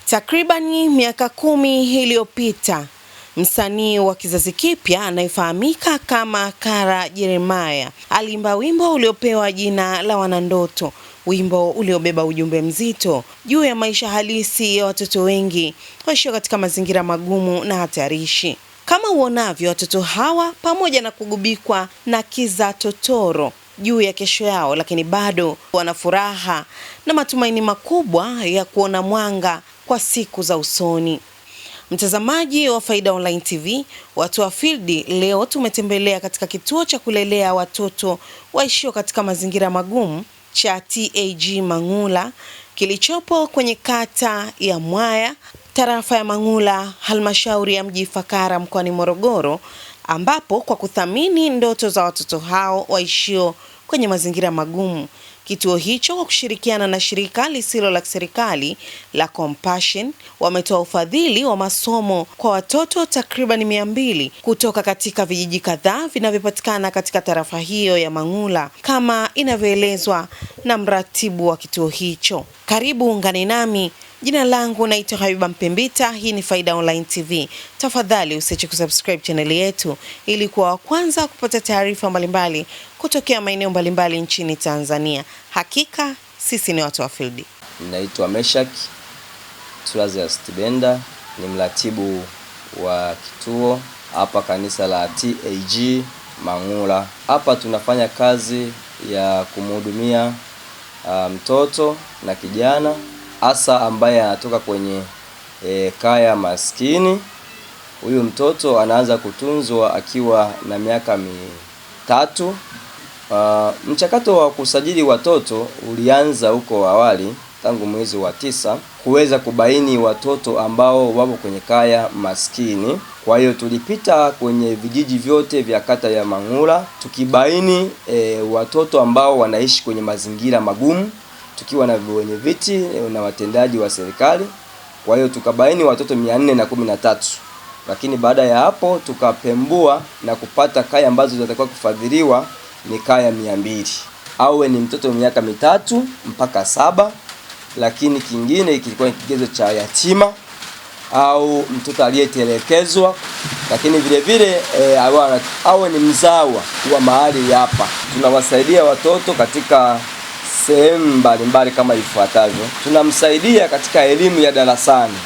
Takribani miaka 10 iliyopita, msanii wa kizazi kipya anayefahamika kama Kara Jeremiah aliimba wimbo uliopewa jina la Wanandoto, wimbo uliobeba ujumbe mzito juu ya maisha halisi ya watoto wengi waishio katika mazingira magumu na hatarishi. Kama uonavyo, watoto hawa pamoja na kugubikwa na kiza totoro juu ya kesho yao, lakini bado wana furaha na matumaini makubwa ya kuona mwanga kwa siku za usoni. Mtazamaji wa Faida Online TV, watu wa field, leo tumetembelea katika kituo cha kulelea watoto waishio katika mazingira magumu cha TAG Mangula kilichopo kwenye kata ya Mwaya, tarafa ya Mangula, halmashauri ya mji Ifakara mkoani Morogoro, ambapo kwa kuthamini ndoto za watoto hao waishio kwenye mazingira magumu, kituo hicho kwa kushirikiana na shirika lisilo la serikali la Compassion wametoa ufadhili wa masomo kwa watoto takriban 200 kutoka katika vijiji kadhaa vinavyopatikana katika tarafa hiyo ya Mangula, kama inavyoelezwa na mratibu wa kituo hicho. Karibu ungane nami. Jina langu naitwa Habiba Mpembita. Hii ni Faida Online TV. Tafadhali usiache kusubscribe channel yetu ili kuwa wa kwanza kupata taarifa mbalimbali kutokea maeneo mbalimbali nchini Tanzania. Hakika sisi ni watu wa field. Naitwa Meshak Stibenda, ni mratibu wa kituo hapa kanisa la TAG Mangula. Hapa tunafanya kazi ya kumhudumia mtoto na kijana hasa ambaye anatoka kwenye kaya maskini. Huyu mtoto anaanza kutunzwa akiwa na miaka 3. Mchakato wa kusajili watoto ulianza huko awali tangu mwezi wa 9 kuweza kubaini watoto ambao wapo kwenye kaya maskini. Kwa hiyo tulipita kwenye vijiji vyote vya kata ya Mangula tukibaini watoto ambao wanaishi kwenye mazingira magumu, tukiwa na wenye viti na watendaji wa serikali. Kwa hiyo tukabaini watoto 413. Lakini baada ya hapo tukapembua na kupata kaya ambazo zinatakiwa kufadhiliwa ni kaya 200. Awe ni mtoto miaka 3 mpaka 7, lakini kingine kilikuwa kigezo cha yatima au mtoto aliyetelekezwa, lakini vile vile awe ni mzawa wa mahali hapa. Tunawasaidia watoto katika sehemu mbalimbali kama ifuatavyo. Tunamsaidia katika elimu ya darasani,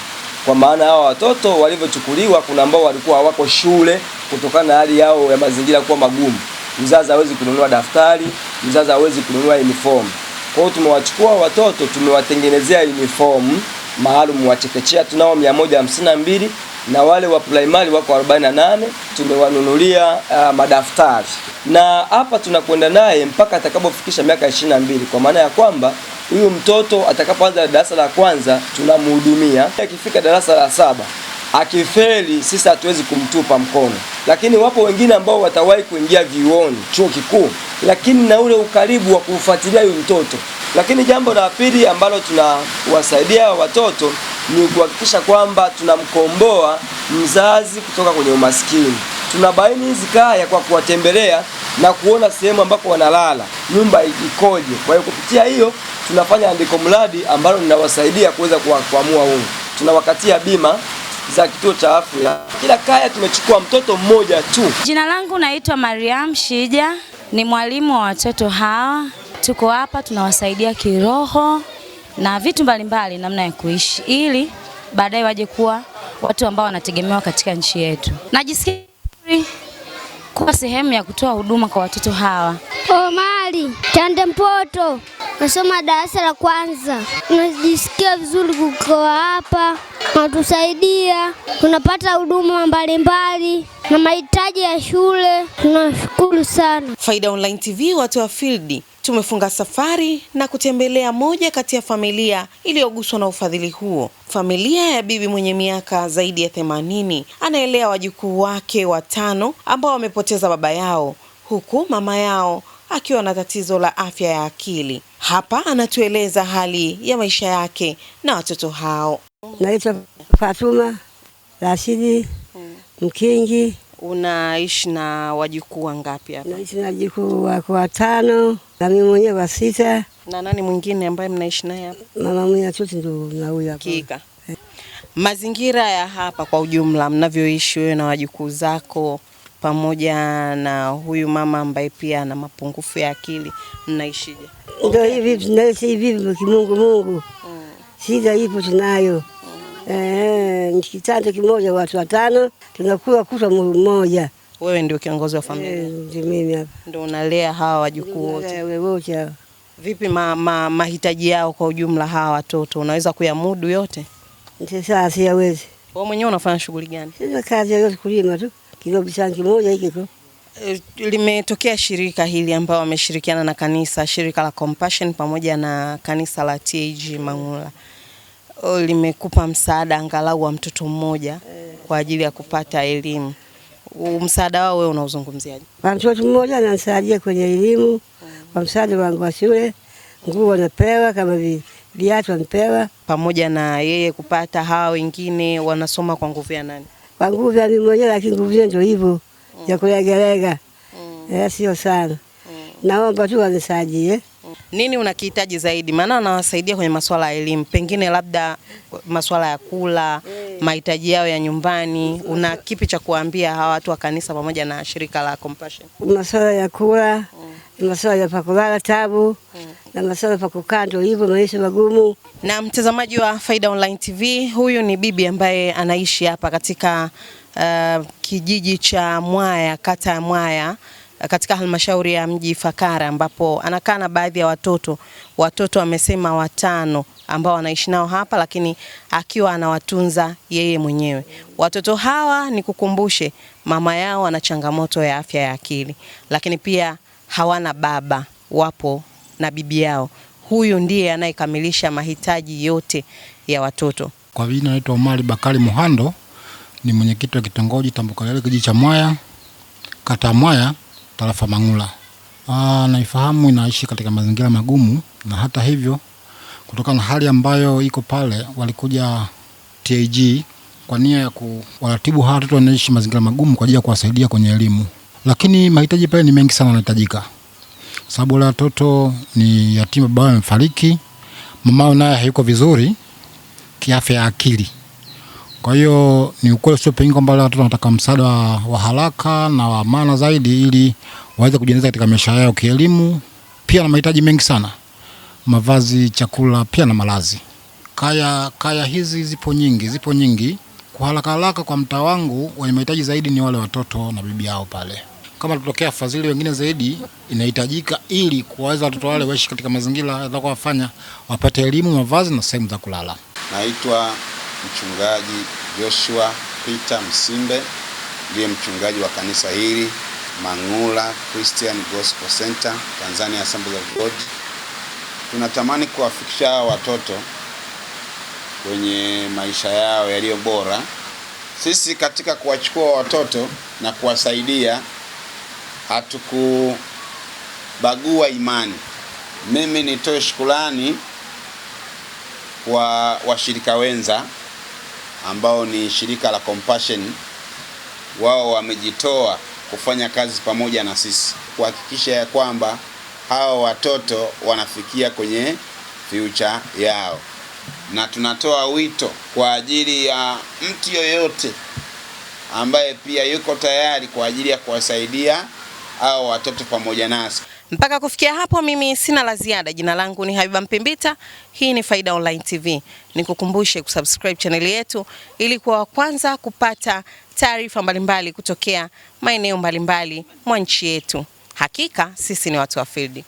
kwa maana hao watoto walivyochukuliwa, kuna ambao walikuwa hawako shule kutokana na hali yao ya mazingira kuwa magumu. Mzazi hawezi kununua daftari, mzazi hawezi kununua uniform. Kwa hiyo tumewachukua watoto, tumewatengenezea uniform maalum. Wa chekechea tunao 152 na wale wa primary wako 48, tumewanunulia madaftari. Na hapa tunakwenda naye mpaka atakapofikisha miaka 22, kwa maana ya kwamba huyu mtoto atakapoanza darasa la kwanza tunamhudumia. Akifika darasa la 7 akifeli, sisi hatuwezi kumtupa mkono. Lakini wapo wengine ambao watawahi kuingia vioni, chuo kikuu, lakini na ule ukaribu wa kufuatilia huyu mtoto. Lakini jambo la pili ambalo tunawasaidia watoto ni kuhakikisha kwamba tunamkomboa mzazi kutoka kwenye umaskini. Tunabaini hizi kaya kwa kuwatembelea na kuona sehemu ambako wanalala, nyumba ikoje. Kwa hiyo kupitia hiyo tunafanya andiko mradi ambalo linawasaidia kuweza kuamua huko. Tunawakatia bima za kituo cha afya. Kila kaya tumechukua mtoto mmoja tu. Jina langu naitwa Mariam Shija, ni mwalimu wa watoto hawa. Tuko hapa tunawasaidia kiroho na vitu mbalimbali, namna ya kuishi ili baadaye waje kuwa watu ambao wanategemewa katika nchi yetu. Najisikia kuwa sehemu ya kutoa huduma kwa watoto hawa. Omari Chande Mpoto, nasoma darasa la kwanza. Najisikia vizuri kuwa hapa, natusaidia, tunapata huduma mbalimbali na mahitaji ya shule. Tunashukuru sana. Faida Online TV, watu wa field, tumefunga safari na kutembelea moja kati ya familia iliyoguswa na ufadhili huo. Familia ya bibi mwenye miaka zaidi ya 80 anaelea wajukuu wake 5 ambao wamepoteza baba yao, huku mama yao akiwa na tatizo la afya ya akili. Hapa anatueleza hali ya maisha yake na watoto hao. Naitwa Fatuma Rashidi Mkingi. Unaishi na wajukuu wangapi hapa? Naishi na wajukuu wako 5 na mimi mwenyewe wa 6. Na nani mwingine ambaye mnaishi naye hapa? Mama mwenye chote ndo na huyu hapa. Kika. Mazingira ya hapa kwa ujumla mnavyoishi wewe na wajukuu zako pamoja na huyu mama ambaye pia ana mapungufu ya akili, mnaishije? Ndio hivi tunaishi hivi kimungu. Shida ipo tunayo. Ni kitanda kimoja watu 5, tunakula kutwa mmoja. Wewe ndio kiongozi wa familia? Ndio mimi hapa. Ndio unalea hawa wajukuu wote? Wewe wote. Vipi mahitaji yao kwa ujumla hawa watoto? Unaweza kuyamudu yote? Sasa siwezi. Wewe mwenyewe unafanya shughuli gani? Sina kazi yote, kulima tu. Kilobi changu kimoja hiki tu. Limetokea shirika hili ambao wameshirikiana na kanisa, shirika la Compassion pamoja na kanisa la TAG Mangula. Limekupa msaada angalau wa mtoto mmoja kwa ajili ya kupata elimu. Msaada wao wewe unauzungumziaje? Mtoto mmoja ananisaidia kwenye elimu, kwa msaada wangu wa shule, nguo napewa kama viatu napewa, pamoja na yeye kupata. Hawa wengine wanasoma kwa nguvu ya nani? Kwa nguvu ya mimi mwenyewe, lakini nguvu ndio hivyo ya kulegalega. Sio sana. Naomba tu wanisaidie. Nini unakihitaji zaidi? Maana anawasaidia kwenye masuala ya elimu, pengine labda masuala ya kula, mahitaji yao ya nyumbani. Una kipi cha kuambia hawa watu wa kanisa pamoja na shirika la Compassion? Masuala ya kula, masuala ya pakulala tabu, na masuala ya kukaa ndio hivyo, maisha magumu. Na mtazamaji wa Faida Online TV, huyu ni bibi ambaye anaishi hapa katika kijiji cha Mwaya, kata ya Mwaya, katika halmashauri ya mji Ifakara, ambapo anakaa na baadhi ya watoto amesema 5 ambao anaishi nao hapa, lakini akiwa anawatunza yeye mwenyewe. Watoto hawa, nikukumbushe, mama yao ana changamoto ya afya ya akili, lakini pia hawana baba, wapo na bibi yao. Huyu ndiye anayekamilisha mahitaji yote ya watoto. Kwa jina naitwa Omari Bakari Muhando, ni mwenyekiti wa kitongoji Tambukareli, kijiji cha Mwaya, kata Mwaya, tarafa Mangula. Naifahamu inaishi katika mazingira magumu, na hata hivyo kutokana na hali ambayo iko pale, walikuja TAG kwa nia ya kuwaratibu hawa watoto wanaishi mazingira magumu kwa ajili ya kuwasaidia kwenye elimu. Lakini mahitaji pale ni mengi sana yanahitajika. Sababu wale watoto ni yatima, baba amefariki, mama naye hayuko vizuri kiafya ya akili. Kwa hiyo ni ukweli sio pengine kwamba wale watoto wanataka msaada wa haraka na wa maana zaidi ili waweze kujiendeleza katika maisha yao kielimu, pia na mahitaji mengi sana. Mavazi, chakula, pia na malazi. Kaya hizi zipo nyingi. Kwa haraka kwa mtaa wangu wenye mahitaji zaidi ni wale watoto na bibi yao pale. Kama tutokea fadhili wengine zaidi inahitajika ili kuwaweza watoto wale waishi katika mazingira yatakayowafanya wapate elimu, mavazi na sehemu za kulala. Naitwa Mchungaji Joshua Peter Msimbe, ndiye mchungaji wa kanisa hili Mangula Christian Gospel Center, Tanzania Assembly of God. Tunatamani kuwafikisha watoto kwenye maisha yao yaliyo bora. Sisi katika kuwachukua watoto na kuwasaidia hatukubagua imani. Mimi nitoe shukrani kwa washirika wenza ambao ni shirika la Compassion. Wao wamejitoa kufanya kazi pamoja na sisi kuhakikisha ya kwamba hao watoto wanafikia kwenye future yao, na tunatoa wito kwa ajili ya mtu yoyote ambaye pia yuko tayari kwa ajili ya kuwasaidia hao watoto pamoja nasi. Mpaka kufikia hapo mimi sina la ziada. Jina langu ni Habiba Mpimbita. Hii ni Faida Online TV. Nikukumbushe kusubscribe channel yetu ili kuwa wa kwanza kupata taarifa mbalimbali kutokea maeneo mbalimbali mwa nchi yetu. Hakika sisi ni watu wa field.